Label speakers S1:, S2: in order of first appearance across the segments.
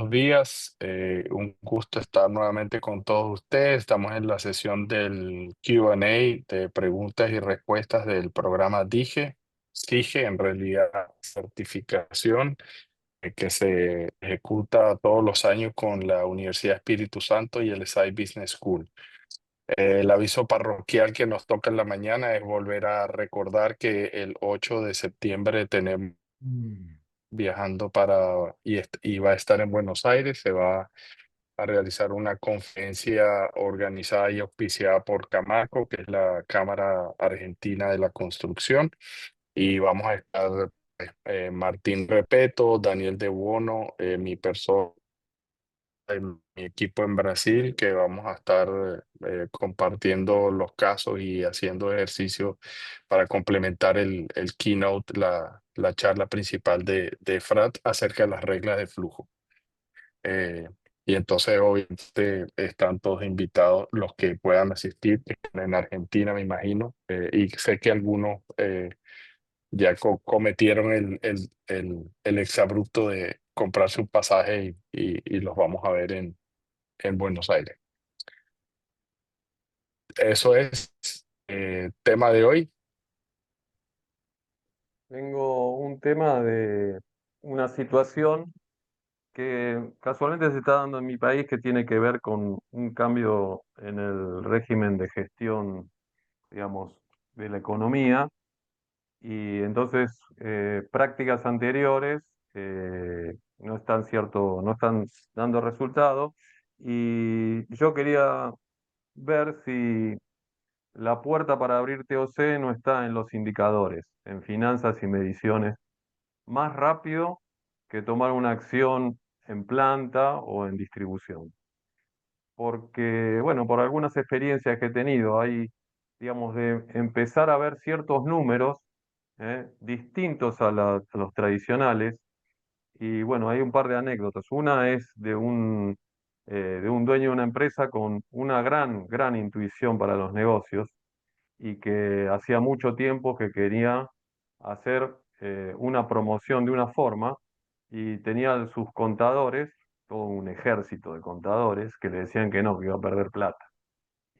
S1: buenos días. Un gusto estar nuevamente con todos ustedes. Estamos en la sesión del Q&A de preguntas y respuestas del programa SIGE, en realidad certificación que se ejecuta todos los años con la Universidad Espíritu Santo y el SAI Business School. El aviso parroquial que nos toca en la mañana es volver a recordar que el 8 de septiembre tenemos viajando y va a estar en Buenos Aires. Se va a realizar una conferencia organizada y auspiciada por Camaco, que es la Cámara Argentina de la Construcción, y vamos a estar Martín Repeto, Daniel De Bono, mi persona, mi equipo en Brasil, que vamos a estar compartiendo los casos y haciendo ejercicios para complementar el keynote, la charla principal de Frat acerca de las reglas de flujo. Eh, y entonces obviamente están todos invitados los que puedan asistir, que están en Argentina, me imagino, y sé que algunos ya cometieron el exabrupto de comprarse un pasaje y los vamos a ver en Buenos Aires. Eso es tema de hoy.
S2: Tengo un tema de una situación que casualmente se está dando en mi país que tiene que ver con un cambio en el régimen de gestión, digamos, de la economía y entonces prácticas anteriores no están dando resultado y yo quería ver si la puerta para abrir TOC no está en los indicadores, en finanzas y mediciones más rápido que tomar una acción en planta o en distribución. Porque, bueno, por algunas experiencias que he tenido, hay, digamos, de empezar a ver ciertos números distintos a los tradicionales. Y bueno, hay un par de anécdotas. Una es de un dueño de una empresa con una gran intuición para los negocios y que hacía mucho tiempo que quería hacer una promoción de una forma y tenía sus contadores, todo un ejército de contadores que le decían que no, que iba a perder plata.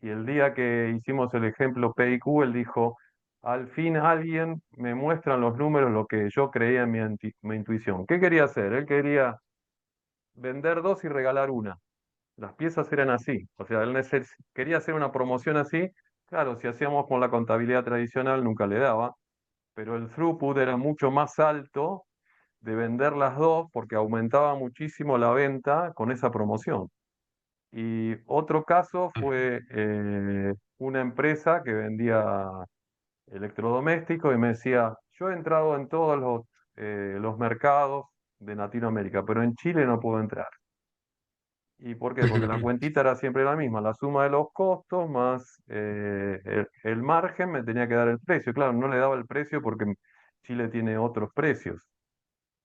S2: Y el día que hicimos el ejemplo P y Q, él dijo, al fin alguien me muestra en los números lo que yo creía en mi intuición. ¿Qué quería hacer? Él quería vender dos y regalar una. Las piezas eran así, o sea, quería hacer una promoción así. Claro, si hacíamos con la contabilidad tradicional nunca le daba, pero el throughput era mucho más alto de vender las dos porque aumentaba muchísimo la venta con esa promoción. Y otro caso fue una empresa que vendía electrodomésticos y me decía, yo he entrado en todos los mercados de Latinoamérica, pero en Chile no puedo entrar. ¿Y por qué? Porque la cuentita era siempre la misma, la suma de los costos más el margen me tenía que dar el precio. Claro, no le daba el precio porque Chile tiene otros precios.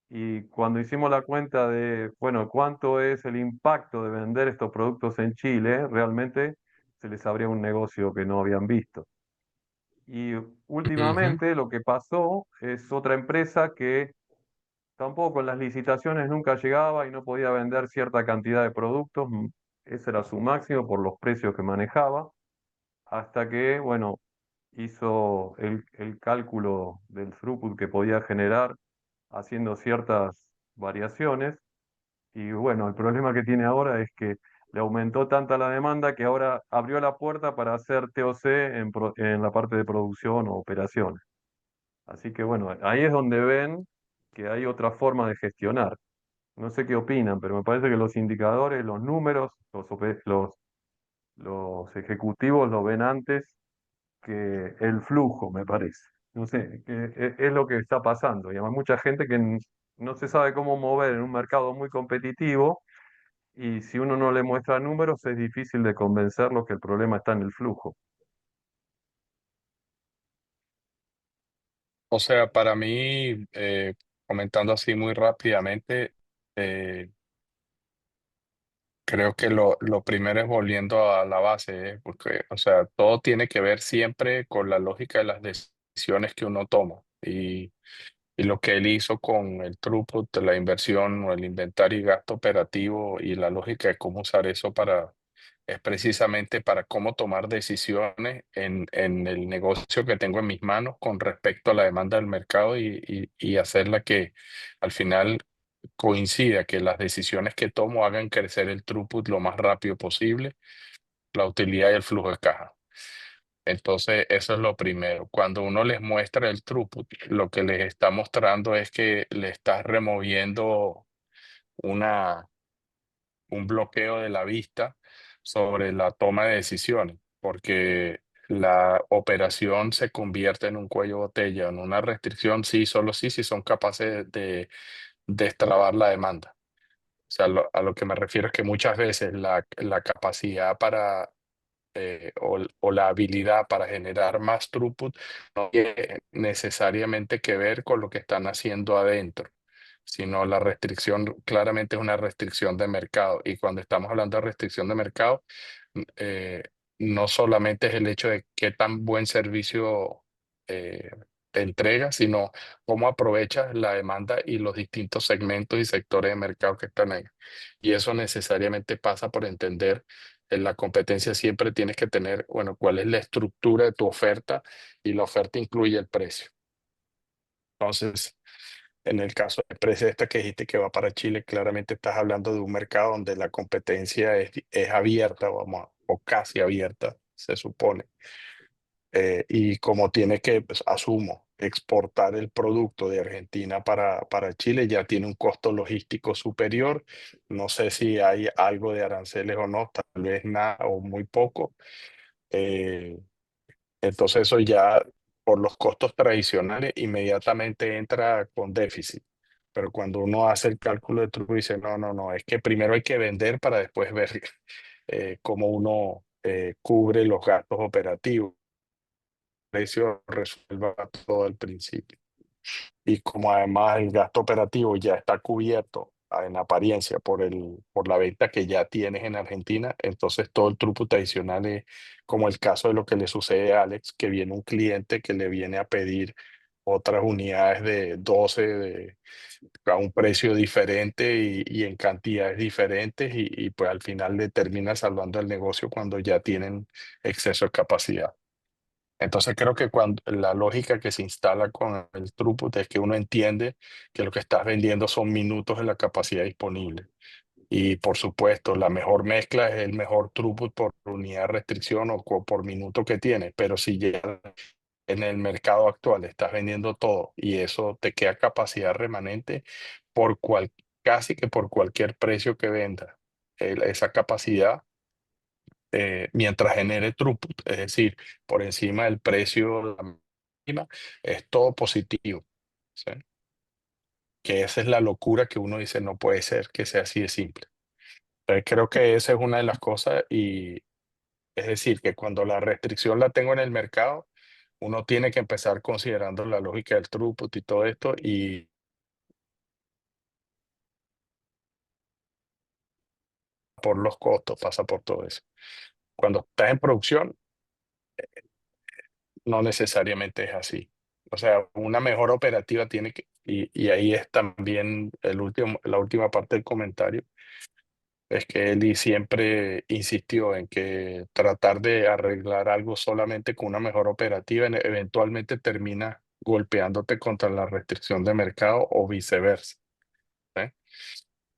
S2: Y cuando hicimos la cuenta de, bueno, cuánto es el impacto de vender estos productos en Chile, realmente se les abría un negocio que no habían visto. Y
S1: Ujú.
S2: últimamente lo que pasó es otra empresa que tampoco en las licitaciones nunca llegaba y no podía vender cierta cantidad de productos. Ese era su máximo por los precios que manejaba, hasta que, bueno, hizo el cálculo del throughput que podía generar haciendo ciertas variaciones. Y bueno, el problema que tiene ahora es que le aumentó tanta la demanda que ahora abrió la puerta para hacer TOC en la parte de producción o operaciones. Así que bueno, ahí es donde ven que hay otra forma de gestionar. No sé qué opinan, pero me parece que los indicadores, los números, los ejecutivos lo ven antes que el flujo, me parece. No sé, es lo que está pasando. Y además mucha gente que no se sabe cómo mover en un mercado muy competitivo y si uno no le muestra números es difícil de convencerlos que el problema está en el flujo.
S1: O sea, para mí, comentando así muy rápidamente, eh, creo que lo primero es volviendo a la base, porque, o sea, todo tiene que ver siempre con la lógica de las decisiones que uno toma. Y lo que él hizo con el throughput, la inversión o el inventario y gasto operativo y la lógica de cómo usar eso es precisamente para cómo tomar decisiones en el negocio que tengo en mis manos con respecto a la demanda del mercado y hacerla que al final coincida, que las decisiones que tomo hagan crecer el throughput lo más rápido posible, la utilidad y el flujo de caja. Entonces, eso es lo primero. Cuando uno les muestra el throughput, lo que les está mostrando es que le estás removiendo una, un bloqueo de la vista sobre la toma de decisiones, porque la operación se convierte en un cuello de botella, en una restricción, sí, solo sí, si son capaces de destrabar la demanda. O sea, a lo que me refiero es que muchas veces la capacidad para o la habilidad para generar más throughput no tiene necesariamente que ver con lo que están haciendo adentro, sino la restricción claramente es una restricción de mercado. Y cuando estamos hablando de restricción de mercado, eh, no solamente es el hecho de qué tan buen servicio eh, te entrega, sino cómo aprovechas la demanda y los distintos segmentos y sectores de mercado que están ahí. Y eso necesariamente pasa por entender en la competencia siempre tienes que tener, bueno, cuál es la estructura de tu oferta y la oferta incluye el precio. Entonces, en el caso de empresa esta que dijiste que va para Chile, claramente estás hablando de un mercado donde la competencia es abierta, o casi abierta, se supone. Y como tiene que, pues, asumo, exportar el producto de Argentina para Chile, ya tiene un costo logístico superior. No sé si hay algo de aranceles o no, tal vez nada o muy poco. Eh, entonces eso ya por los costos tradicionales inmediatamente entra con déficit. Pero cuando uno hace el cálculo de truco dice, no, no, no, es que primero hay que vender para después ver cómo uno cubre los gastos operativos. El precio resuelva todo al principio. Y como además el gasto operativo ya está cubierto en apariencia por la venta que ya tienes en Argentina, entonces todo el truco adicional es como el caso de lo que le sucede a Alex, que viene un cliente que le viene a pedir otras unidades de 12 a un precio diferente y en cantidades diferentes y pues al final le termina salvando el negocio cuando ya tienen exceso de capacidad. Entonces creo que cuando la lógica que se instala con el throughput es que uno entiende que lo que estás vendiendo son minutos de la capacidad disponible. Y por supuesto, la mejor mezcla es el mejor throughput por unidad de restricción o por minuto que tiene. Pero si ya en el mercado actual estás vendiendo todo y eso te queda capacidad remanente por casi que por cualquier precio que venda, esa capacidad mientras genere throughput, es decir, por encima del precio, la máxima, es todo positivo. ¿Sí? Que esa es la locura que uno dice, no puede ser que sea así de simple. Creo que esa es una de las cosas y es decir, que cuando la restricción la tengo en el mercado, uno tiene que empezar considerando la lógica del throughput y todo esto y por los costos, pasa por todo eso. Cuando estás en producción, no necesariamente es así. O sea, una mejor operativa tiene que, y ahí es también la última parte del comentario, es que Eli siempre insistió en que tratar de arreglar algo solamente con una mejor operativa eventualmente termina golpeándote contra la restricción de mercado o viceversa.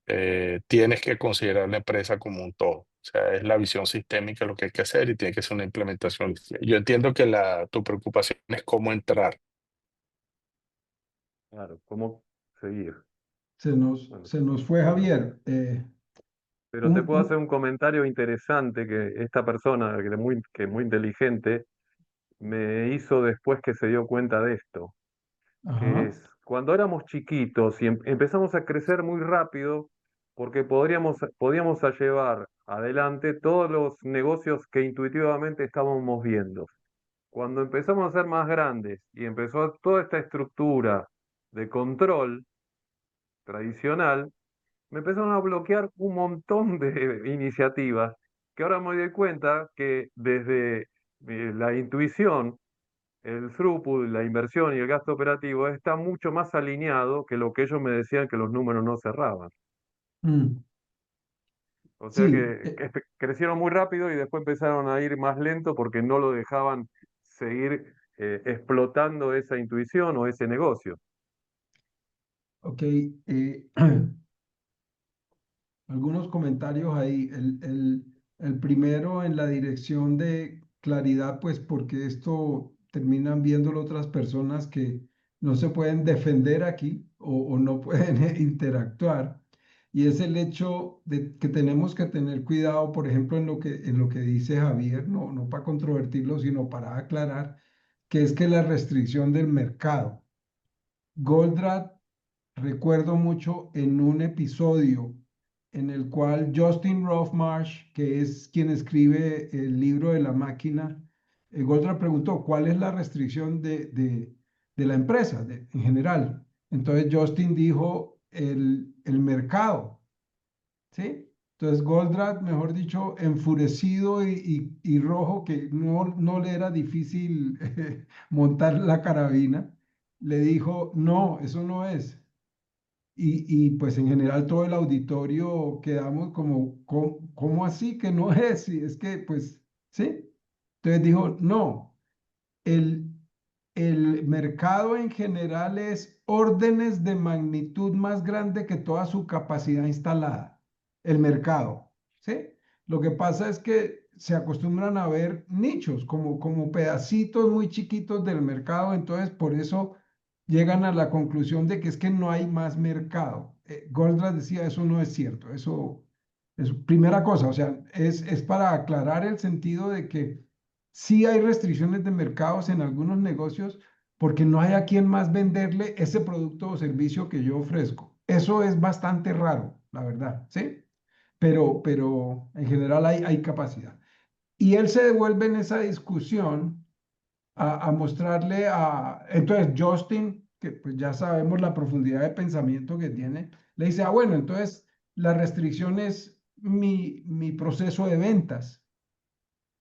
S1: ¿Eh? Tienes que considerar la empresa como un todo. O sea, es la visión sistémica lo que hay que hacer y tiene que ser una implementación. Yo entiendo que tu preocupación es cómo entrar.
S2: Claro, ¿cómo seguir? Bueno,
S3: Se nos fue Javier.
S2: pero te
S3: Un,
S2: puedo hacer un comentario interesante que esta persona, que es muy inteligente, me hizo después que se dio cuenta de esto, que
S3: ajá,
S2: es cuando éramos chiquitos y empezamos a crecer muy rápido, porque podíamos a llevar adelante todos los negocios que intuitivamente estábamos viendo. Cuando empezamos a ser más grandes y empezó toda esta estructura de control tradicional, me empezaron a bloquear un montón de iniciativas que ahora me doy cuenta que desde la intuición el throughput, la inversión y el gasto operativo está mucho más alineado que lo que ellos me decían que los números no cerraban.
S3: Mm,
S2: O sea
S3: sí,
S2: que crecieron muy rápido y después empezaron a ir más lento porque no lo dejaban seguir explotando esa intuición o ese negocio.
S3: ok. Algunos comentarios ahí. El primero en la dirección de claridad, pues porque esto terminan viéndolo otras personas que no se pueden defender aquí o no pueden interactuar. Y es el hecho de que tenemos que tener cuidado, por ejemplo, en lo que dice Javier, no para controvertirlo, sino para aclarar, que es que la restricción del mercado. Goldratt, recuerdo mucho en un episodio en el cual Justin Rothmarsh, que es quien escribe el libro de la máquina, Goldratt preguntó, ¿cuál es la restricción de la empresa en general? Entonces Justin dijo, el mercado, ¿sí? Entonces Goldratt, mejor dicho, enfurecido y rojo, que no le era difícil montar la carabina, le dijo, no, eso no es. Y pues en general todo el auditorio quedamos como, ¿cómo así que no es? Y es que, pues, sí. Entonces dijo, no, el, el mercado en general es órdenes de magnitud más grande que toda su capacidad instalada. El mercado, ¿sí? Lo que pasa es que se acostumbran a ver nichos, como pedacitos muy chiquitos del mercado, entonces por eso llegan a la conclusión de que es que no hay más mercado. Goldratt decía, eso no es cierto, eso es primera cosa, o sea, es para aclarar el sentido de que sí hay restricciones de mercados en algunos negocios porque no hay a quien más venderle ese producto o servicio que yo ofrezco. Eso es bastante raro, la verdad, ¿sí? Pero en general hay capacidad. Y él se devuelve en esa discusión a mostrarle a... Entonces Justin, que pues ya sabemos la profundidad de pensamiento que tiene, le dice, bueno, entonces la restricción es mi proceso de ventas.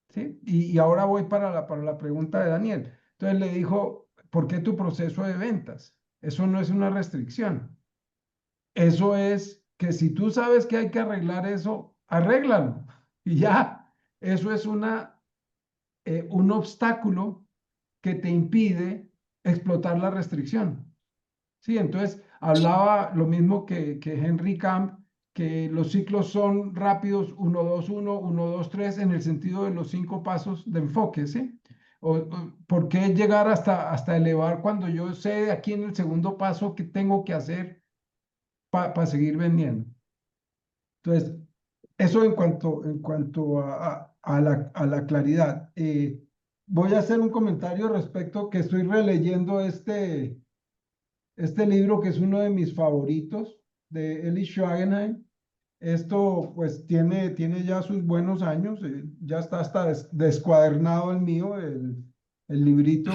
S3: ¿Sí? Y ahora voy para la pregunta de Daniel. Entonces le dijo, ¿por qué tu proceso de ventas? Eso no es una restricción. Eso es que si tú sabes que hay que arreglar eso, arréglalo. Y ya, eso es un obstáculo que te impide explotar la restricción. Sí, entonces hablaba lo mismo que Henry Camp, que los ciclos son rápidos, uno, dos, tres, en el sentido de los 5 pasos de enfoque, ¿sí? ¿Por qué llegar hasta elevar cuando yo sé aquí en el segundo paso qué tengo que hacer para seguir vendiendo? Entonces, eso en cuanto a la claridad. Voy a hacer un comentario respecto que estoy releyendo este libro que es uno de mis favoritos de Eli Schwagenheim. Esto pues tiene ya sus buenos años, ya está hasta descuadernado el mío, el librito.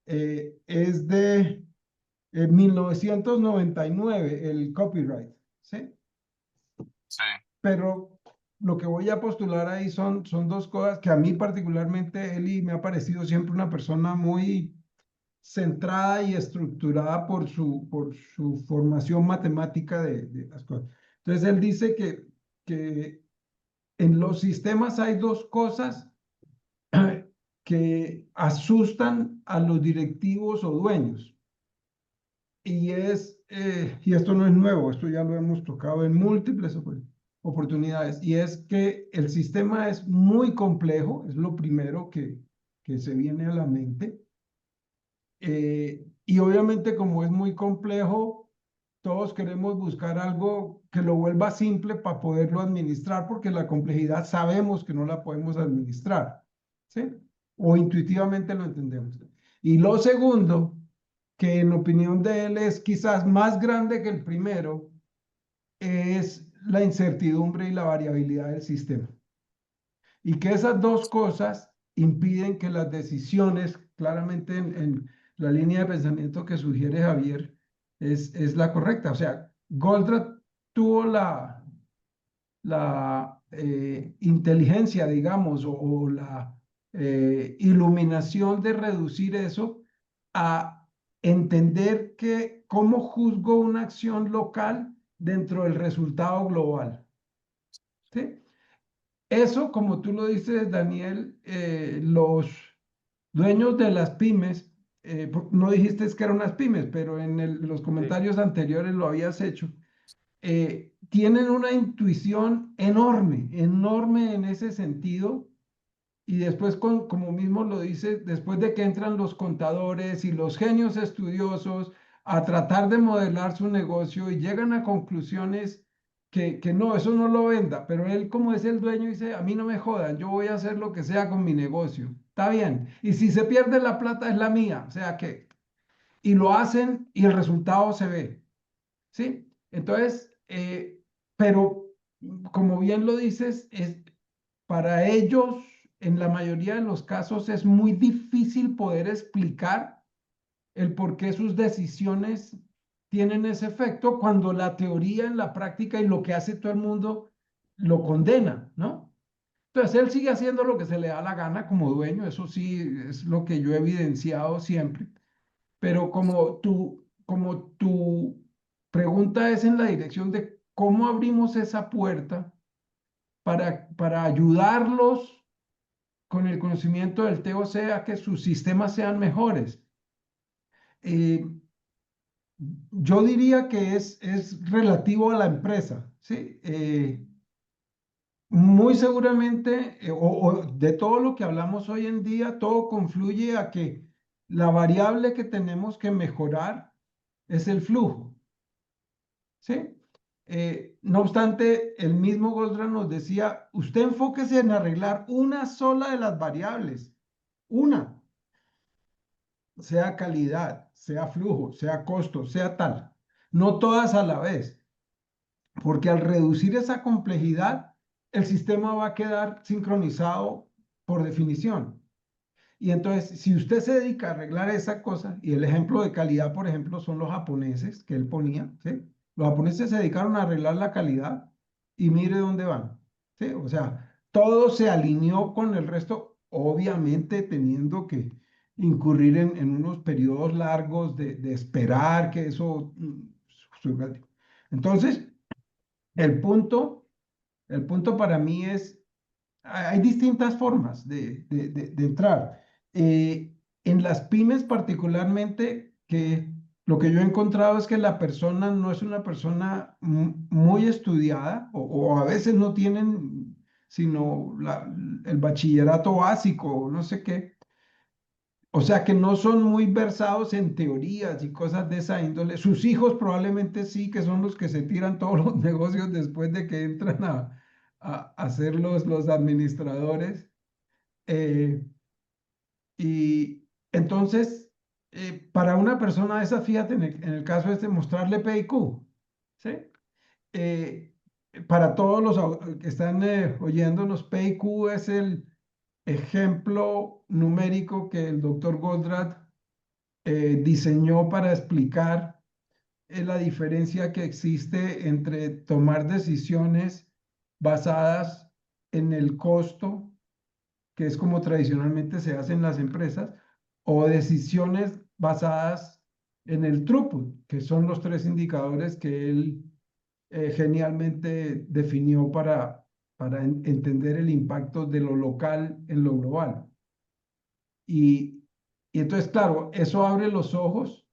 S3: Es de 1999, el copyright, ¿sí?
S1: Sí.
S3: Pero lo que voy a postular ahí son dos cosas que a mí particularmente Eli me ha parecido siempre una persona muy centrada y estructurada por su formación matemática de las cosas. Entonces, él dice que en los sistemas hay dos cosas que asustan a los directivos o dueños. Y esto no es nuevo, esto ya lo hemos tocado en múltiples oportunidades, y es que el sistema es muy complejo, es lo primero que se viene a la mente. Y obviamente como es muy complejo, todos queremos buscar algo que lo vuelva simple para poderlo administrar, porque la complejidad sabemos que no la podemos administrar, ¿sí? O intuitivamente lo entendemos. Y lo segundo, que en opinión de él es quizás más grande que el primero, es la incertidumbre y la variabilidad del sistema. Y que esas dos cosas impiden que las decisiones, claramente en la línea de pensamiento que sugiere Javier, es la correcta. O sea, Goldratt tuvo la inteligencia, digamos, o iluminación de reducir eso a entender que cómo juzgo una acción local dentro del resultado global. ¿Sí? Eso, como tú lo dices, Daniel, los dueños de las pymes, no dijiste que eran unas pymes, pero en los
S2: Sí,
S3: comentarios anteriores lo habías hecho, tienen una intuición enorme, enorme en ese sentido. Y después, como mismo lo dice, después de que entran los contadores y los genios estudiosos a tratar de modelar su negocio y llegan a conclusiones que no, eso no lo venda, pero él como es el dueño dice, a mí no me jodan, yo voy a hacer lo que sea con mi negocio. Está bien. Y si se pierde la plata es la mía, o sea que, y lo hacen y el resultado se ve. ¿Sí? Entonces, pero como bien lo dices, para ellos, en la mayoría de los casos, es muy difícil poder explicar el por qué sus decisiones tienen ese efecto cuando la teoría en la práctica y lo que hace todo el mundo lo condena, ¿no? Entonces, él sigue haciendo lo que se le da la gana como dueño, eso sí es lo que yo he evidenciado siempre, pero como tu pregunta es en la dirección de cómo abrimos esa puerta para ayudarlos con el conocimiento del TOC a que sus sistemas sean mejores. Eh, yo diría que es relativo a la empresa, ¿sí? Muy seguramente, o de todo lo que hablamos hoy en día, todo confluye a que la variable que tenemos que mejorar es el flujo. ¿Sí? No obstante, el mismo Goldran nos decía, usted enfóquese en arreglar una sola de las variables, una, sea calidad, sea flujo, sea costo, sea tal, no todas a la vez, porque al reducir esa complejidad, el sistema va a quedar sincronizado por definición. Y entonces, si usted se dedica a arreglar esa cosa, y el ejemplo de calidad, por ejemplo, son los japoneses que él ponía, ¿sí? Los japoneses se dedicaron a arreglar la calidad y mire dónde van, ¿sí? O sea, todo se alineó con el resto, obviamente teniendo que incurrir en unos periodos largos de esperar que eso suba. Entonces, el punto, el punto para mí es hay distintas formas de entrar. En las pymes particularmente, que lo que yo he encontrado es que la persona no es una persona muy estudiada o a veces no tienen sino el bachillerato básico o no sé qué. O sea que no son muy versados en teorías y cosas de esa índole. Sus hijos probablemente sí, que son los que se tiran todos los negocios después de que entran a ser los administradores. Eh, y entonces, para una persona de esa, fíjate, en el caso este, mostrarle PIQ, ¿sí? Eh, para todos los que están oyéndonos, PIQ es el ejemplo numérico que el doctor Goldratt diseñó para explicar la diferencia que existe entre tomar decisiones basadas en el costo, que es como tradicionalmente se hace en las empresas, o decisiones basadas en el throughput, que son los tres indicadores que él genialmente definió para entender el impacto de lo local en lo global. Y, y entonces, claro, eso abre los ojos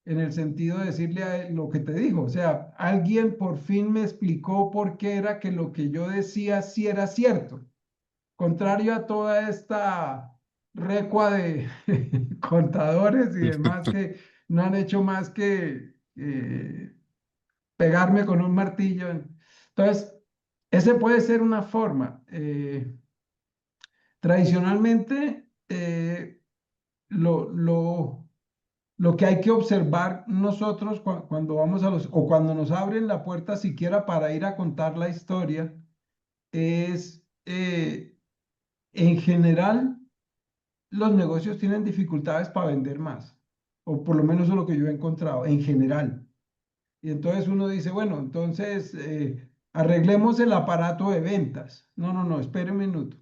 S3: en el sentido de decirle a él lo que te dijo. O sea, alguien por fin me explicó por qué era que lo que yo decía sí era cierto. Contrario a toda esta recua de contadores y demás que no han hecho más que pegarme con un martillo. Entonces, ese puede ser una forma. Tradicionalmente, lo, lo, lo que hay que observar nosotros cuando vamos o cuando nos abren la puerta siquiera para ir a contar la historia es, en general, los negocios tienen dificultades para vender más, o por lo menos eso es lo que yo he encontrado, en general. Y entonces uno dice, bueno, entonces arreglemos el aparato de ventas. No, no, no, espere un minuto.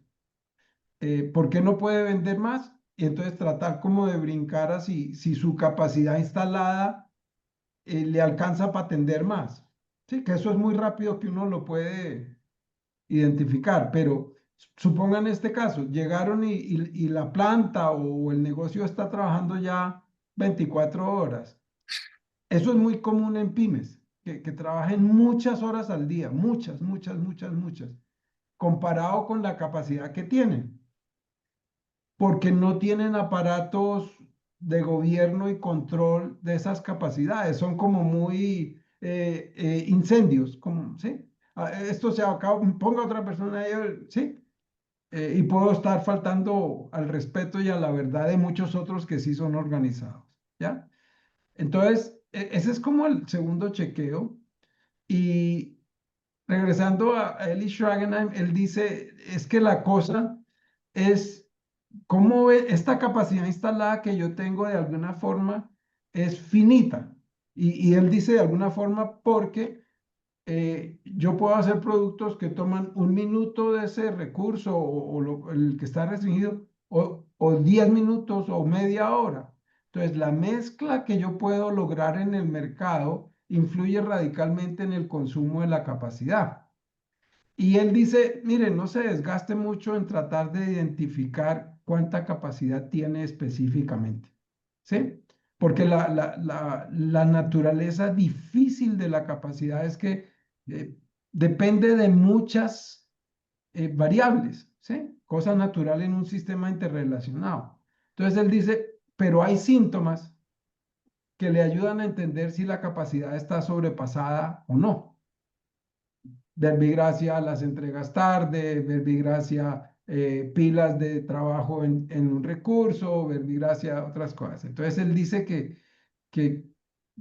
S3: ¿Por qué no puede vender más? Y entonces tratar como de brincar así, si su capacidad instalada le alcanza para atender más. Sí, que eso es muy rápido que uno lo puede identificar, pero supongan este caso, llegaron y la planta o el negocio está trabajando ya 24 horas. Eso es muy común en pymes, que trabajen muchas horas al día, muchas, muchas, muchas, muchas, comparado con la capacidad que tienen, porque no tienen aparatos de gobierno y control de esas capacidades, son como muy incendios, como, ¿sí? Esto se acaba, ponga otra persona ahí, ¿sí? Y puedo estar faltando al respeto y a la verdad de muchos otros que sí son organizados, ¿ya? Entonces, ese es como el segundo chequeo. Y regresando a Eli Schragenheim, él dice, es que la cosa es cómo ve esta capacidad instalada que yo tengo de alguna forma es finita. Y él dice de alguna forma porque yo puedo hacer productos que toman un minuto de ese recurso el que está restringido o 10 minutos o media hora. Entonces, la mezcla que yo puedo lograr en el mercado influye radicalmente en el consumo de la capacidad. Y él dice, mire, no se desgaste mucho en tratar de identificar cuánta capacidad tiene específicamente, ¿sí? Porque la naturaleza difícil de la capacidad es que eh, depende de muchas variables, ¿sí? Cosa natural en un sistema interrelacionado. Entonces él dice, pero hay síntomas que le ayudan a entender si la capacidad está sobrepasada o no. Verbigracia, las entregas tarde, verbigracia, pilas de trabajo en un recurso, verbigracia, otras cosas. Entonces él dice que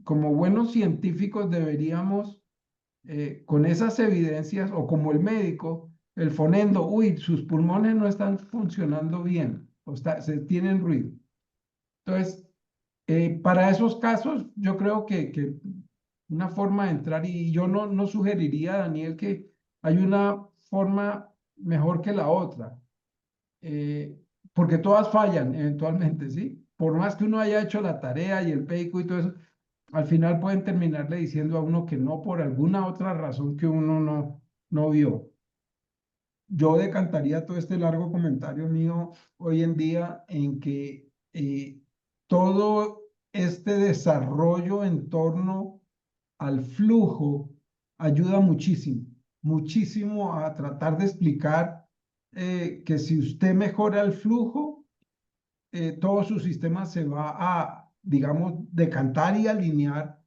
S3: como buenos científicos deberíamos, con esas evidencias, o como el médico, el fonendo, uy, sus pulmones no están funcionando bien, se tienen ruido. Entonces, para esos casos, yo creo que una forma de entrar, y yo no sugeriría, Daniel, que hay una forma mejor que la otra, eh, porque todas fallan eventualmente, ¿sí? Por más que uno haya hecho la tarea y el PEICO y todo eso, al final pueden terminarle diciendo a uno que no por alguna otra razón que uno no vio. Yo decantaría todo este largo comentario mío hoy en día en que todo este desarrollo en torno al flujo ayuda muchísimo, muchísimo a tratar de explicar que si usted mejora el flujo, todo su sistema se va a, digamos, decantar y alinear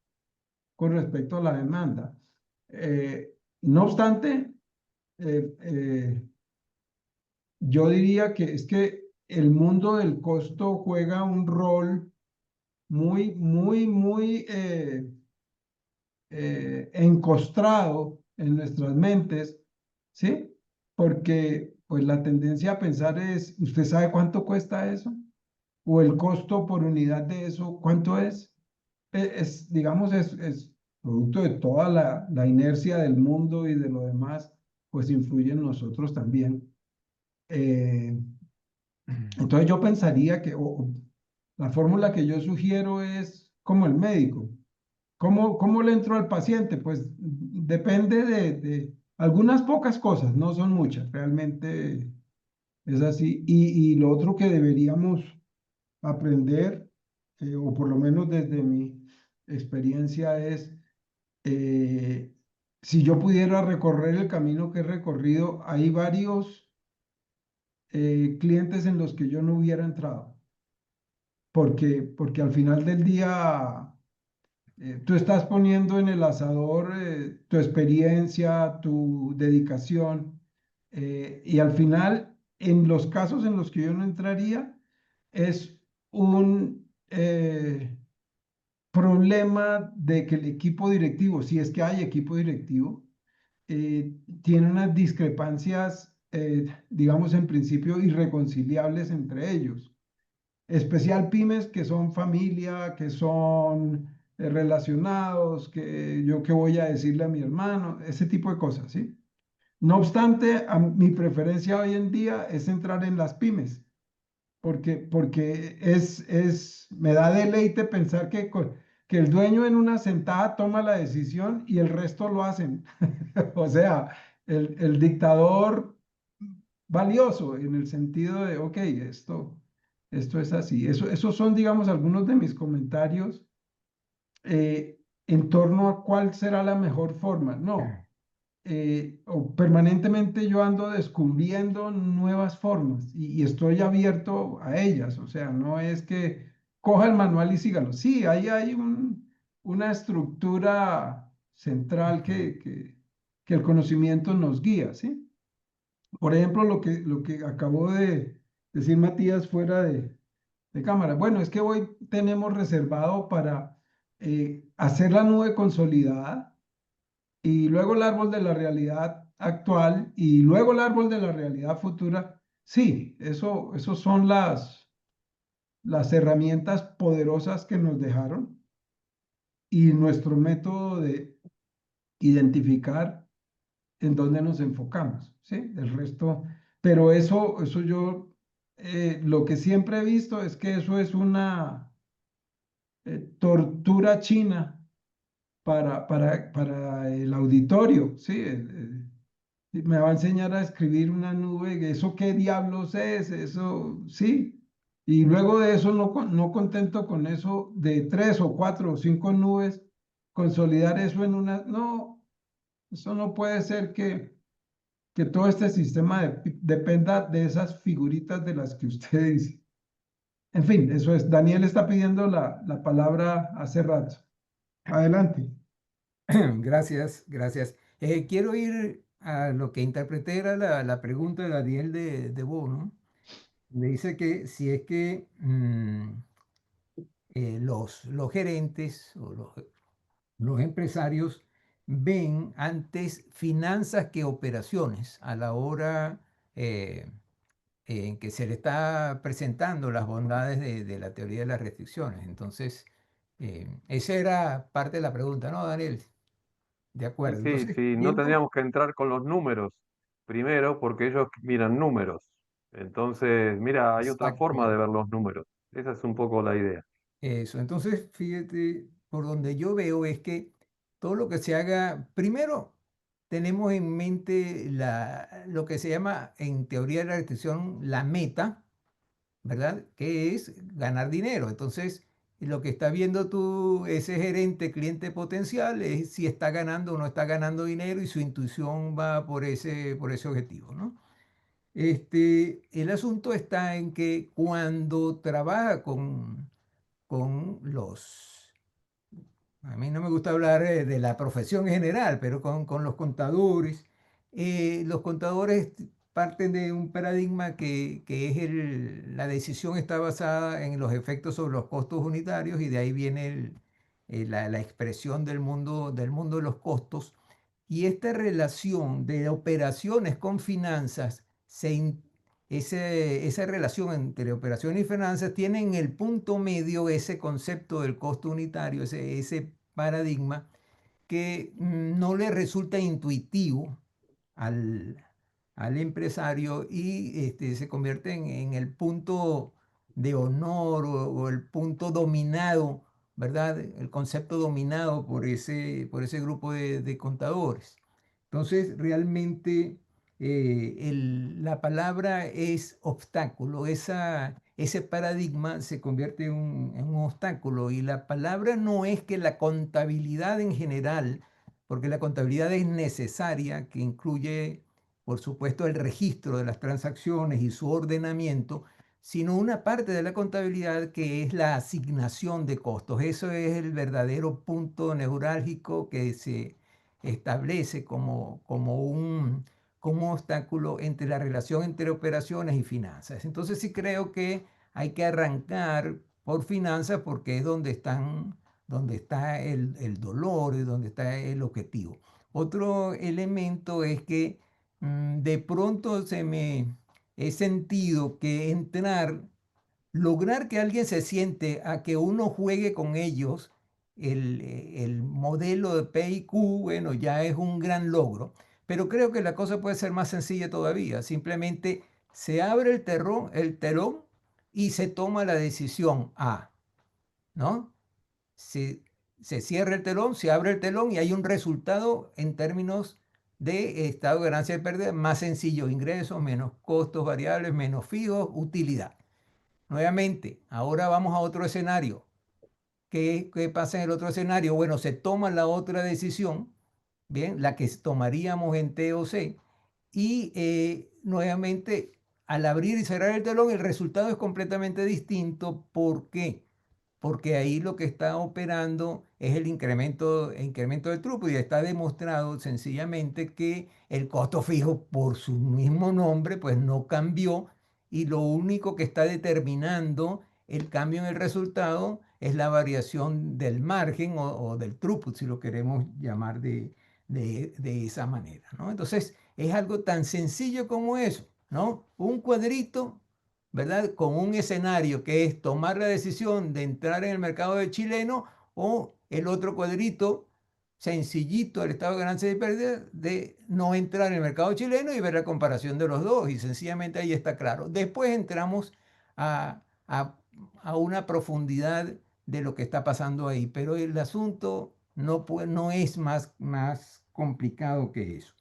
S3: con respecto a la demanda. No obstante, eh, eh, yo diría que es que el mundo del costo juega un rol muy, muy, muy encostrado en nuestras mentes, ¿sí? Porque pues la tendencia a pensar es, ¿usted sabe cuánto cuesta eso? ¿O el costo por unidad de eso, cuánto es? Digamos, es producto de toda la inercia del mundo y de lo demás, pues influye en nosotros también. Eh, entonces yo pensaría que la fórmula que yo sugiero es como el médico. ¿Cómo le entro al paciente? Pues depende de algunas pocas cosas, no son muchas, realmente es así. Y lo otro que deberíamos aprender, o por lo menos desde mi experiencia, es eh, si yo pudiera recorrer el camino que he recorrido, hay varios clientes en los que yo no hubiera entrado, porque al final del día tú estás poniendo en el asador tu experiencia, tu dedicación, y al final, en los casos en los que yo no entraría, es un problema de que el equipo directivo, si es que hay equipo directivo, tiene unas discrepancias, digamos, en principio irreconciliables entre ellos. Especial pymes que son familia, que son relacionados, que yo qué voy a decirle a mi hermano, ese tipo de cosas, ¿sí? No obstante, mi preferencia hoy en día es entrar en las pymes, porque me da deleite pensar que el dueño en una sentada toma la decisión y el resto lo hacen. O sea, el dictador valioso en el sentido de, ok, esto es así. Esos son, digamos, algunos de mis comentarios en torno a cuál será la mejor forma. No, o permanentemente yo ando descubriendo nuevas formas y estoy abierto a ellas. O sea, no es que coja el manual y sígalo. Sí, ahí hay una estructura central que el conocimiento nos guía, ¿sí? Por ejemplo, lo que acabó de decir Matías fuera de cámara. Bueno, es que hoy tenemos reservado para hacer la nube consolidada y luego el árbol de la realidad actual y luego el árbol de la realidad futura. Sí, eso son las herramientas poderosas que nos dejaron y nuestro método de identificar en dónde nos enfocamos, ¿sí? El resto, pero eso yo, lo que siempre he visto es que eso es una tortura china para el auditorio, ¿sí? Me va a enseñar a escribir una nube, ¿eso qué diablos es? Eso, sí. Y luego de eso, no contento con eso, de 3 o 4 o 5 nubes, consolidar eso en una, no, eso no puede ser que todo este sistema dependa de esas figuritas de las que usted dice. En fin, eso es. Daniel está pidiendo la palabra hace rato. Adelante.
S4: Gracias, gracias. Quiero ir a lo que interpreté era la pregunta de Daniel de Bono. Me dice que si es que los gerentes o los empresarios ven antes finanzas que operaciones a la hora en que se le está presentando las bondades de la teoría de las restricciones. Entonces, esa era parte de la pregunta, ¿no, Daniel? De
S2: Sí,
S4: acuerdo.
S2: sí,
S4: Entonces,
S2: sí, no
S4: viendo,
S2: tendríamos que entrar con los números primero porque ellos miran números. Entonces, mira, hay otra forma
S4: exacto,
S2: de ver los números. Esa es un poco la idea.
S4: eso. Entonces, fíjate, por donde yo veo es que todo lo que se haga, primero tenemos en mente lo que se llama en teoría de la restricción la meta, ¿verdad? Que es ganar dinero. Entonces, lo que está viendo tú, ese gerente, cliente potencial, es si está ganando o no está ganando dinero y su intuición va por ese objetivo, ¿no? El asunto está en que cuando trabaja con a mí no me gusta hablar de la profesión en general, pero con los contadores parten de un paradigma que es la decisión está basada en los efectos sobre los costos unitarios y de ahí viene la expresión del mundo de los costos. Y esta relación de operaciones con finanzas, esa relación entre operaciones y finanzas tiene en el punto medio ese concepto del costo unitario, ese paradigma que no le resulta intuitivo al, al empresario y se convierte en el punto de honor o el punto dominado, ¿verdad? El concepto dominado por ese grupo de contadores. Entonces, realmente la palabra es obstáculo, ese paradigma se convierte en un obstáculo y la palabra no es que la contabilidad en general, porque la contabilidad es necesaria, que incluye, por supuesto, el registro de las transacciones y su ordenamiento, sino una parte de la contabilidad que es la asignación de costos. Eso es el verdadero punto neurálgico que se establece como un obstáculo entre la relación entre operaciones y finanzas. Entonces sí creo que hay que arrancar por finanzas porque es donde está el dolor y donde está el objetivo. Otro elemento es que de pronto he sentido que lograr que alguien se siente a que uno juegue con ellos el modelo de PIQ, bueno, ya es un gran logro, Pero creo que la cosa puede ser más sencilla todavía. Simplemente se abre el telón y se toma la decisión A, ¿no? Se, se cierra el telón, se abre el telón y hay un resultado en términos de estado de ganancia y pérdida más sencillo: ingresos, menos costos variables, menos fijos, utilidad. Nuevamente, ahora vamos a otro escenario. ¿Qué pasa en el otro escenario? Bueno, se toma la otra decisión, bien, la que tomaríamos en TOC, y nuevamente, al abrir y cerrar el telón, el resultado es completamente distinto. ¿Por qué? Porque ahí lo que está operando es el incremento del throughput, y está demostrado sencillamente que el costo fijo, por su mismo nombre, pues no cambió, y lo único que está determinando el cambio en el resultado es la variación del margen o del throughput, si lo queremos llamar de esa manera, ¿no? Entonces, es algo tan sencillo como eso, ¿no? Un cuadrito, ¿verdad? Con un escenario que es tomar la decisión de entrar en el mercado de chileno, o el otro cuadrito sencillito, el estado de ganancia y pérdida, de no entrar en el mercado chileno y ver la comparación de los dos, y sencillamente ahí está claro. Después entramos a, a, a una profundidad de lo que está pasando ahí, pero el asunto no es más complicado que eso.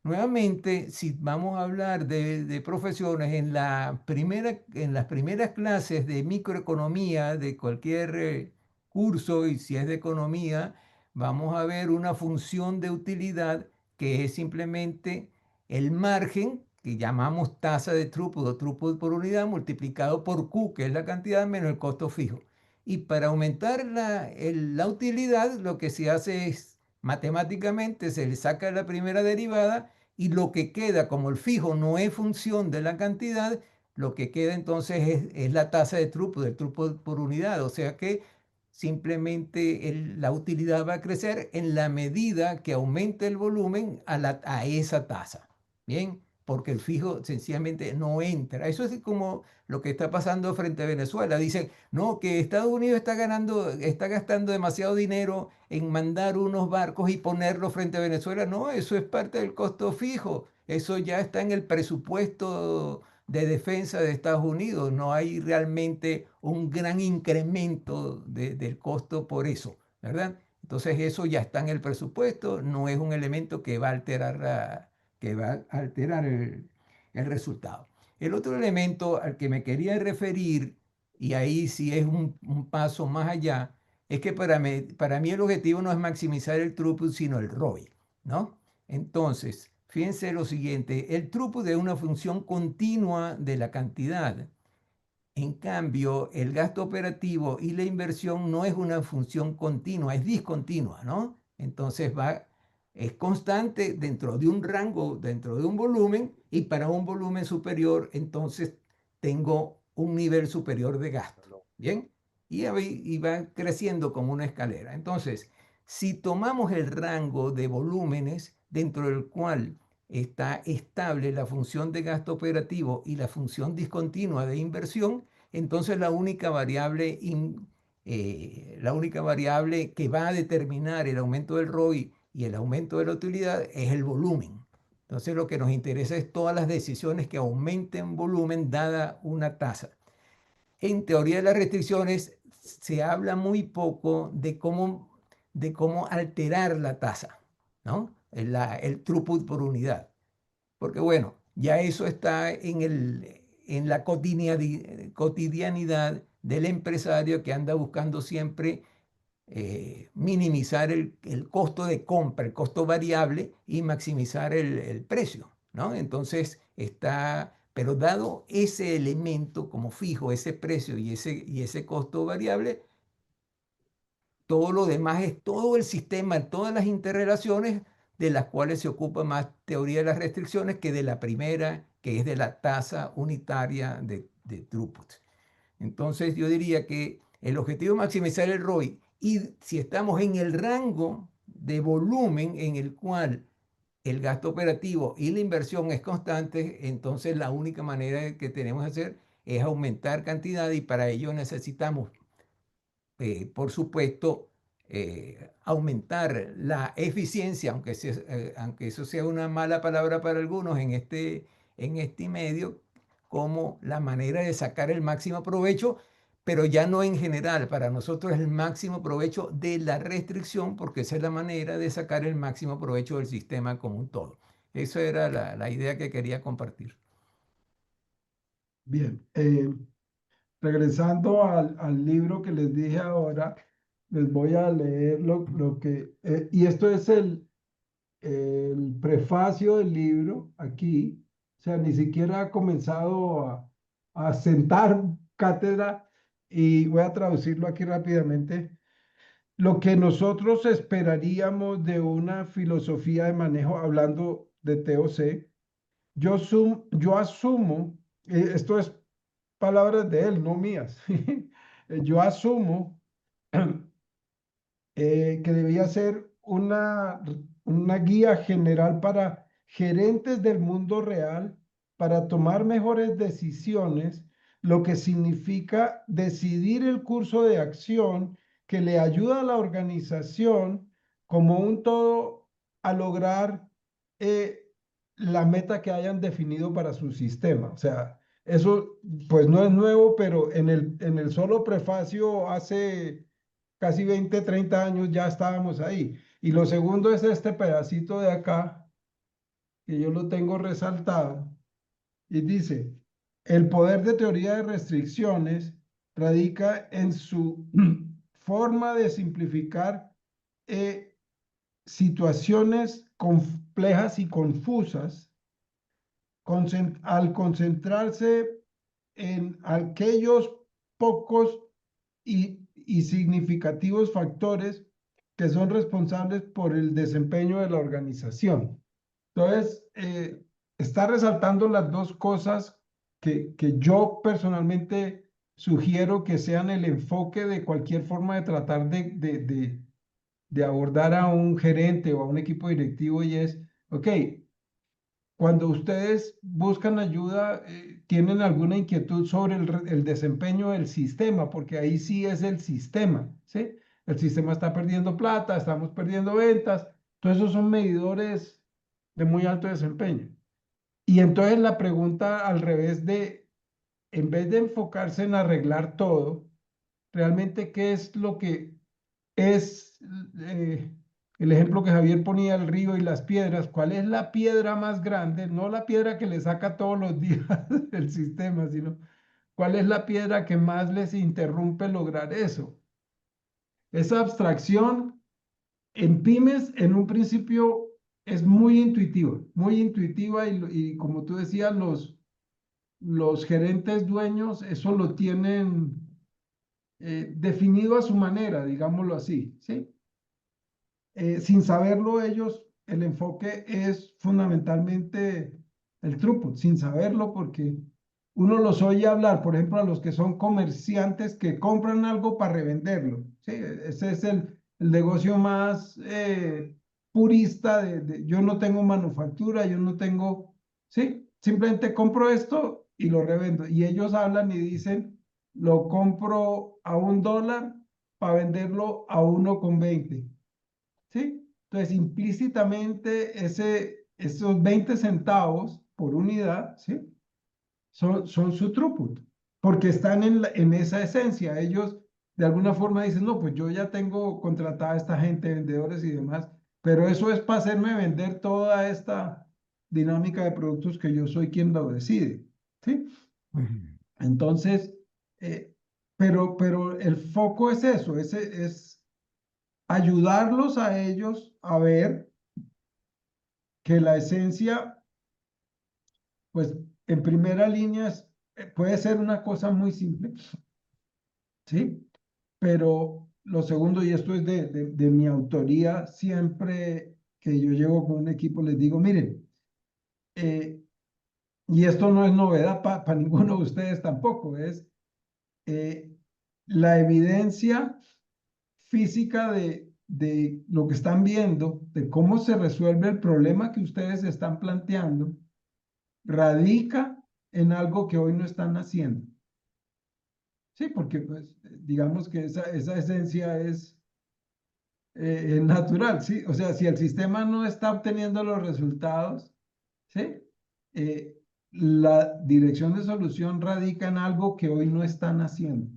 S4: Nuevamente, si vamos a hablar de profesiones, en las primeras clases de microeconomía de cualquier curso, y si es de economía, vamos a ver una función de utilidad que es simplemente el margen, que llamamos tasa de throughput o throughput por unidad, multiplicado por Q, que es la cantidad, menos el costo fijo. Y para aumentar la utilidad, lo que se hace es, matemáticamente, se le saca la primera derivada, y lo que queda, como el fijo no es función de la cantidad, lo que queda entonces es la tasa de throughput, el throughput por unidad. O sea que simplemente la utilidad va a crecer en la medida que aumente el volumen a esa tasa. Bien, porque el fijo sencillamente no entra. Eso es como lo que está pasando frente a Venezuela. Dicen, no, que Estados Unidos está gastando demasiado dinero en mandar unos barcos y ponerlos frente a Venezuela. No, eso es parte del costo fijo. Eso ya está en el presupuesto de defensa de Estados Unidos. No hay realmente un gran incremento del costo por eso, ¿verdad? Entonces eso ya está en el presupuesto, no es un elemento que va a alterar el resultado. El otro elemento al que me quería referir, y ahí sí es un paso más allá, es que para mí el objetivo no es maximizar el throughput, sino el ROI, ¿no? Entonces, fíjense lo siguiente: el throughput es una función continua de la cantidad. En cambio, el gasto operativo y la inversión no es una función continua, es discontinua, ¿no? Entonces es constante dentro de un rango, dentro de un volumen, y para un volumen superior, entonces tengo un nivel superior de gasto. ¿Bien? Y va creciendo como una escalera. Entonces, si tomamos el rango de volúmenes dentro del cual está estable la función de gasto operativo y la función discontinua de inversión, entonces la única variable que va a determinar el aumento del ROI y el aumento de la utilidad es el volumen. Entonces lo que nos interesa es todas las decisiones que aumenten volumen dada una tasa. En teoría de las restricciones se habla muy poco de cómo alterar la tasa, ¿no? El throughput por unidad. Porque bueno, ya eso está en la cotidianidad del empresario, que anda buscando siempre minimizar el costo de compra, el costo variable, y maximizar el precio, ¿no? Entonces pero dado ese elemento como fijo, ese precio y ese costo variable, todo lo demás es todo el sistema, todas las interrelaciones, de las cuales se ocupa más teoría de las restricciones que de la primera, que es de la tasa unitaria de throughput. Entonces yo diría que el objetivo es maximizar el ROI, y si estamos en el rango de volumen en el cual el gasto operativo y la inversión es constante, entonces la única manera que tenemos de hacer es aumentar cantidad, y para ello necesitamos, por supuesto, aumentar la eficiencia, aunque eso sea una mala palabra para algunos en este medio, como la manera de sacar el máximo provecho, pero ya no en general. Para nosotros es el máximo provecho de la restricción, porque esa es la manera de sacar el máximo provecho del sistema como un todo. Esa era la idea que quería compartir.
S3: Bien, regresando al libro que les dije ahora, les voy a leer lo que, y esto es el prefacio del libro aquí, o sea, ni siquiera ha comenzado a sentar cátedra, y voy a traducirlo aquí rápidamente. Lo que nosotros esperaríamos de una filosofía de manejo, hablando de TOC, yo asumo, esto es palabras de él, no mías. Yo asumo que debía ser una guía general para gerentes del mundo real para tomar mejores decisiones, lo que significa decidir el curso de acción que le ayuda a la organización como un todo a lograr eh, la meta que hayan definido para su sistema. O sea, eso pues no es nuevo, pero en el solo prefacio hace casi 20, 30 años ya estábamos ahí. Y lo segundo es este pedacito de acá, que yo lo tengo resaltado, y dice, el poder de teoría de restricciones radica en su forma de simplificar situaciones complejas y confusas al concentrarse en aquellos pocos y significativos factores que son responsables por el desempeño de la organización. Entonces, está resaltando las dos cosas que yo personalmente sugiero que sean el enfoque de cualquier forma de tratar de abordar a un gerente o a un equipo directivo, y es, ok, cuando ustedes buscan ayuda, tienen alguna inquietud sobre el desempeño del sistema, porque ahí sí es el sistema, ¿sí? El sistema está perdiendo plata, estamos perdiendo ventas, todos esos son medidores de muy alto desempeño. Y entonces la pregunta al revés en vez de enfocarse en arreglar todo, realmente qué es lo que es el ejemplo que Javier ponía, el río y las piedras. ¿Cuál es la piedra más grande? No la piedra que le saca todos los días el sistema, sino cuál es la piedra que más les interrumpe lograr eso. Esa abstracción en pymes en un principio es muy intuitiva, y como tú decías, los gerentes dueños eso lo tienen definido a su manera, digámoslo así, ¿sí? Sin saberlo ellos, el enfoque es fundamentalmente el throughput, sin saberlo, porque uno los oye hablar, por ejemplo, a los que son comerciantes que compran algo para revenderlo, ¿sí? Ese es el negocio más purista yo no tengo manufactura, yo no tengo, ¿sí? Simplemente compro esto y lo revendo. Y ellos hablan y dicen, lo compro a $1 para venderlo a 1,20. ¿Sí? Entonces, implícitamente esos 20 centavos por unidad, ¿sí? Son su throughput, porque están en esa esencia. Ellos de alguna forma dicen, no, pues yo ya tengo contratada a esta gente, vendedores y demás, pero eso es para hacerme vender toda esta dinámica de productos que yo soy quien lo decide, ¿sí? Entonces, eh, pero el foco es eso, es ayudarlos a ellos a ver que la esencia, pues en primera línea puede ser una cosa muy simple, ¿sí? Pero lo segundo, y esto es de mi autoría, siempre que yo llego con un equipo les digo, miren, eh, y esto no es novedad para ninguno de ustedes tampoco, es eh, la evidencia física de lo que están viendo, de cómo se resuelve el problema que ustedes están planteando, radica en algo que hoy no están haciendo. Sí, porque pues digamos que esa esencia es Es natural, ¿sí? O sea, si el sistema no está obteniendo los resultados, ¿sí? La dirección de solución radica en algo que hoy no están haciendo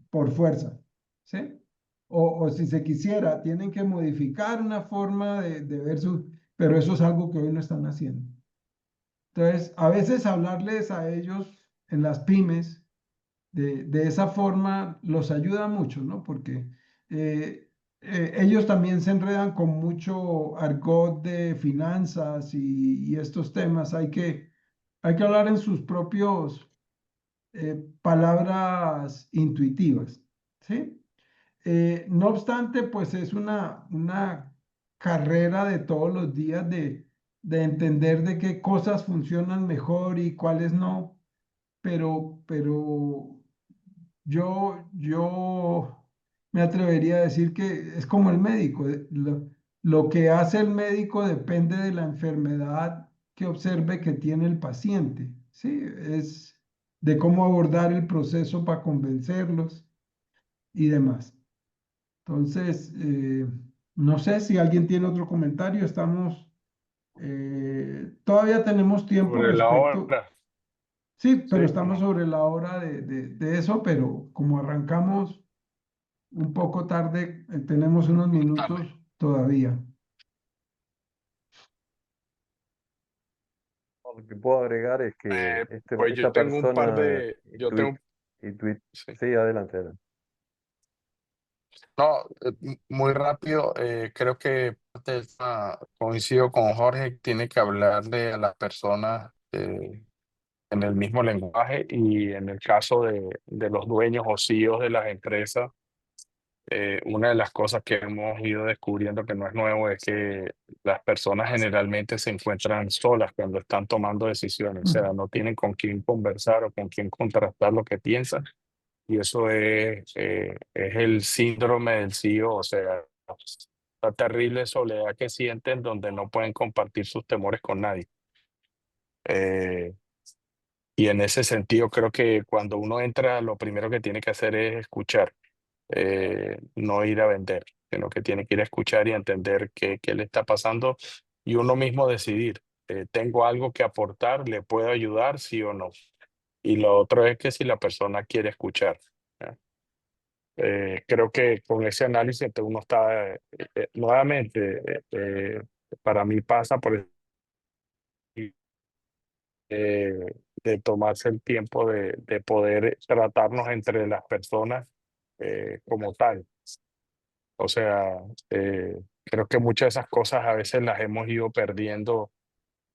S3: por fuerza, ¿sí? O si se quisiera, tienen que modificar una forma de ver su, pero eso es algo que hoy no están haciendo. Entonces, a veces hablarles a ellos en las pymes de esa forma los ayuda mucho, ¿no? Porque eh, ellos también se enredan con mucho argot de finanzas y estos temas. Hay que hablar en sus propios palabras intuitivas, ¿sí? No obstante, pues es una carrera de todos los días de entender de qué cosas funcionan mejor y cuáles no, pero yo me atrevería a decir que es como el médico. Lo que hace el médico depende de la enfermedad que observe que tiene el paciente, ¿sí? Es de cómo abordar el proceso para convencerlos y demás. Entonces, no sé si alguien tiene otro comentario. Todavía tenemos tiempo
S1: Sobre la
S3: respecto.
S1: hora,
S3: Sí, pero
S1: sí,
S3: estamos sobre la hora de eso, pero como arrancamos un poco tarde, tenemos unos
S1: dale.
S3: minutos todavía.
S2: Lo que puedo agregar es que
S1: Pues yo
S2: esta
S1: tengo un par
S2: persona
S1: de, yo tengo, sí.
S2: sí, adelante, adelante.
S1: No, muy rápido, creo que parte de coincido con Jorge, tiene que hablarle a las personas en el mismo lenguaje y en el caso de los dueños o CEOs de las empresas, una de las cosas que hemos ido descubriendo que no es nuevo es que las personas generalmente se encuentran solas cuando están tomando decisiones, o sea, no tienen con quién conversar o con quién contrastar lo que piensan. Y eso es el síndrome del CEO, o sea, la terrible soledad que sienten donde no pueden compartir sus temores con nadie. Eh, y en ese sentido, creo que cuando uno entra, lo primero que tiene que hacer es escuchar, no ir a vender, sino que tiene que ir a escuchar y entender qué le está pasando y uno mismo decidir, ¿tengo algo que aportar? ¿Le puedo ayudar? Sí o no. Y lo otro es que si la persona quiere escuchar. ¿Ya? Creo que con ese análisis entonces uno está, nuevamente, para mí pasa por eh, de tomarse el tiempo de poder tratarnos entre las personas como tal. O sea, creo que muchas de esas cosas a veces las hemos ido perdiendo,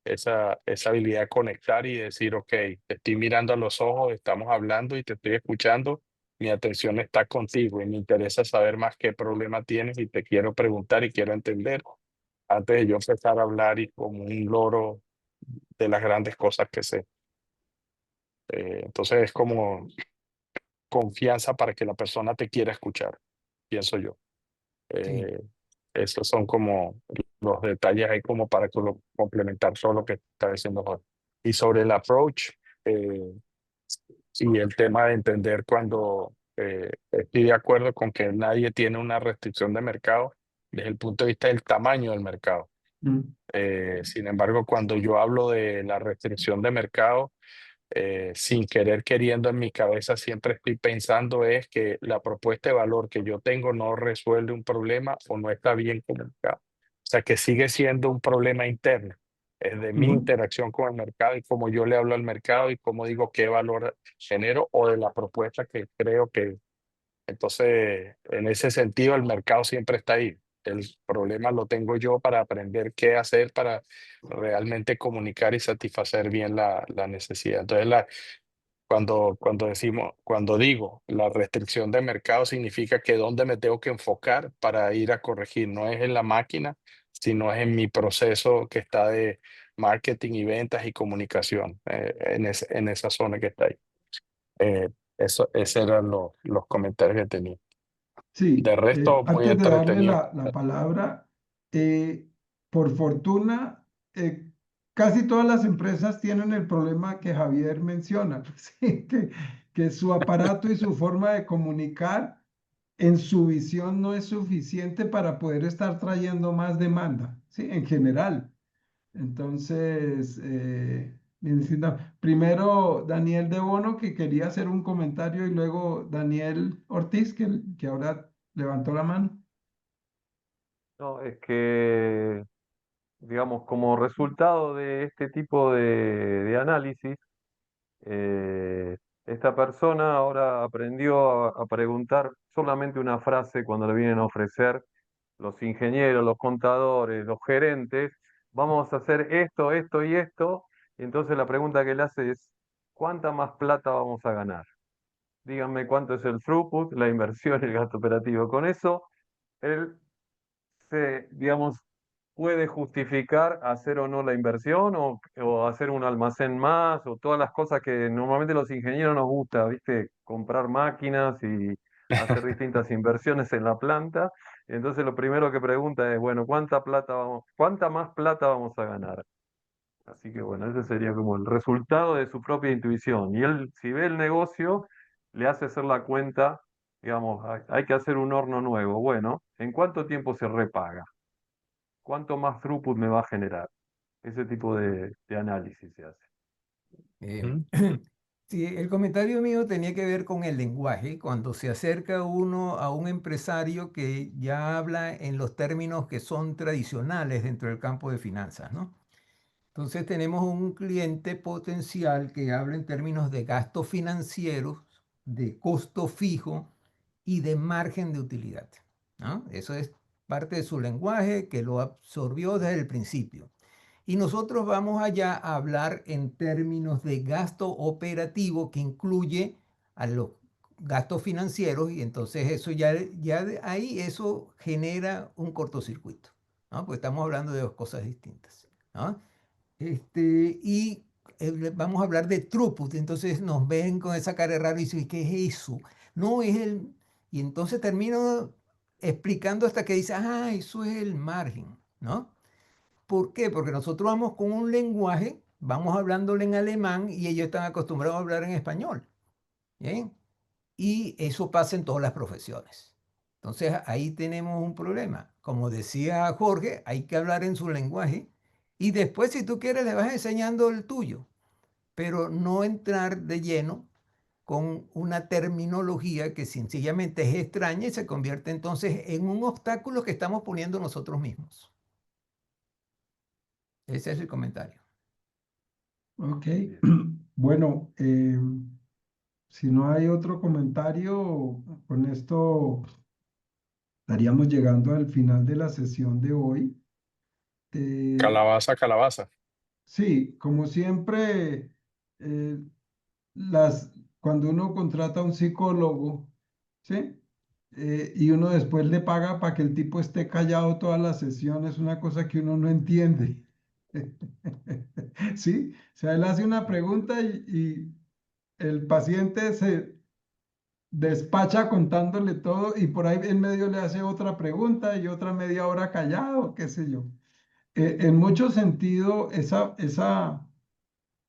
S1: esa habilidad de conectar y decir, ok, te estoy mirando a los ojos, estamos hablando y te estoy escuchando, mi atención está contigo y me interesa saber más qué problema tienes y te quiero preguntar y quiero entender antes de yo empezar a hablar y como un loro de las grandes cosas que sé. Entonces es como confianza para que la persona te quiera escuchar, pienso yo.
S4: Sí,
S1: Eh, Esos son como los detalles ahí como para complementar todo lo que está diciendo Jorge. Y sobre el approach eh, y el tema de entender cuando estoy de acuerdo con que nadie tiene una restricción de mercado desde el punto de vista del tamaño del mercado.
S3: Mm,
S1: Sin embargo, cuando yo hablo de la restricción de mercado, sin querer queriendo en mi cabeza siempre estoy pensando es que la propuesta de valor que yo tengo no resuelve un problema o no está bien comunicado. O sea, que sigue siendo un problema interno. Es de mi
S3: ujú.
S1: interacción con el mercado y cómo yo le hablo al mercado y cómo digo qué valor genero o de la propuesta que creo que. Entonces, en ese sentido, el mercado siempre está ahí. El problema lo tengo yo para aprender qué hacer para realmente comunicar y satisfacer bien la necesidad. Entonces, cuando digo la restricción de mercado, significa que dónde me tengo que enfocar para ir a corregir. No es en la máquina, sino es en mi proceso que está de marketing y ventas y comunicación, en esa zona que está ahí. Esos eran los comentarios que tenía. De
S3: Sí,
S1: resto, muy
S3: antes de darle
S1: entretenido.
S3: la palabra, eh, por fortuna, casi todas las empresas tienen el problema que Javier menciona, ¿sí? Que su aparato y su forma de comunicar en su visión no es suficiente para poder estar trayendo más demanda, ¿sí? En general. Entonces, primero Daniel de Bono, que quería hacer un comentario, y luego Daniel Ortiz, que ahora levantó la mano.
S2: No, es que, digamos, como resultado de este tipo de análisis, eh, esta persona ahora aprendió a preguntar solamente una frase cuando le vienen a ofrecer los ingenieros, los contadores, los gerentes, vamos a hacer esto, esto y esto, y entonces la pregunta que le hace es, ¿cuánta más plata vamos a ganar? Díganme cuánto es el throughput, la inversión y el gasto operativo. Con eso, él digamos, puede justificar hacer o no la inversión o hacer un almacén más o todas las cosas que normalmente los ingenieros nos gusta, ¿viste? Comprar máquinas y hacer distintas inversiones en la planta. Entonces lo primero que pregunta es, bueno, ¿cuánta más plata vamos a ganar? Así que bueno, ese sería como el resultado de su propia intuición. Y él, si ve el negocio, le hace hacer la cuenta, digamos, hay que hacer un horno nuevo. Bueno, ¿en cuánto tiempo se repaga? ¿Cuánto más throughput me va a generar? Ese tipo de análisis se hace.
S4: Eh,
S1: Mm.
S4: sí, el comentario mío tenía que ver con el lenguaje. Cuando se acerca uno a un empresario que ya habla en los términos que son tradicionales dentro del campo de finanzas, ¿no? Entonces tenemos un cliente potencial que habla en términos de gastos financieros, de costo fijo y de margen de utilidad, ¿no? Eso es parte de su lenguaje que lo absorbió desde el principio. Y nosotros vamos allá a hablar en términos de gasto operativo que incluye a los gastos financieros, y entonces eso ya ahí eso genera un cortocircuito, ¿no? Porque estamos hablando de dos cosas distintas, ¿no? Y vamos a hablar de throughput, entonces nos ven con esa cara rara y dicen, ¿qué es eso? No es el... Y entonces termino explicando hasta que dice, ah, eso es el margen, ¿no? ¿Por qué? Porque nosotros vamos con un lenguaje, vamos hablándole en alemán y ellos están acostumbrados a hablar en español, ¿bien? Y eso pasa en todas las profesiones. Entonces ahí tenemos un problema. Como decía Jorge, hay que hablar en su lenguaje y después si tú quieres le vas enseñando el tuyo, pero no entrar de lleno con una terminología que sencillamente es extraña y se convierte entonces en un obstáculo que estamos poniendo nosotros mismos. Ese es el comentario.
S3: Ok.
S2: Bien.
S3: Bueno, si no hay otro comentario, con esto estaríamos llegando al final de la sesión de hoy. Eh,
S1: Calabaza, calabaza.
S3: sí, como siempre, eh, cuando uno contrata a un psicólogo, ¿sí? Y uno después le paga para que el tipo esté callado toda la sesión, es una cosa que uno no entiende. ¿Sí? O sea, él hace una pregunta y el paciente se despacha contándole todo y por ahí en medio le hace otra pregunta y otra media hora callado, qué sé yo. En mucho sentido, esa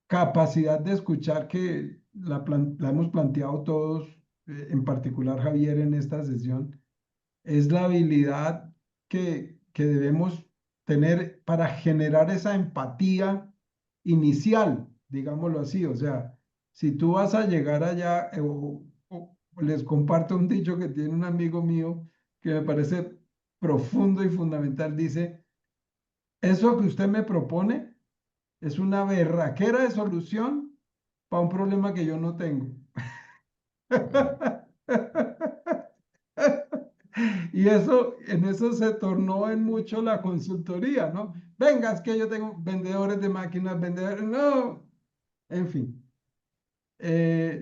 S3: capacidad de escuchar que la hemos planteado todos, en particular Javier en esta sesión, es la habilidad que debemos tener para generar esa empatía inicial, digámoslo así. O sea, si tú vas a llegar allá, o les comparto un dicho que tiene un amigo mío que me parece profundo y fundamental, dice, eso que usted me propone es una berraquera de solución para un problema que yo no tengo.
S4: Mm.
S3: Y eso, en eso se tornó en mucho la consultoría, ¿no? Venga, es que yo tengo vendedores de máquinas, vendedores, no, en fin.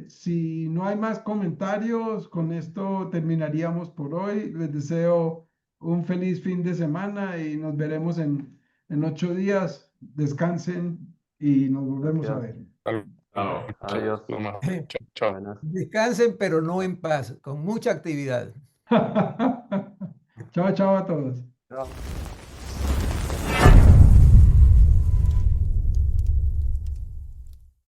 S3: Si no hay más comentarios, con esto terminaríamos por hoy. Les deseo un feliz fin de semana y nos veremos en 8 días. Descansen y nos volvemos a
S2: Gracias.
S3: ver.
S2: Bueno, adiós.
S1: Lo mejor. Chao, chao.
S2: Buenas.
S4: Descansen, pero no en paz, con mucha actividad.
S3: Chao, chao a todos.
S2: Chao.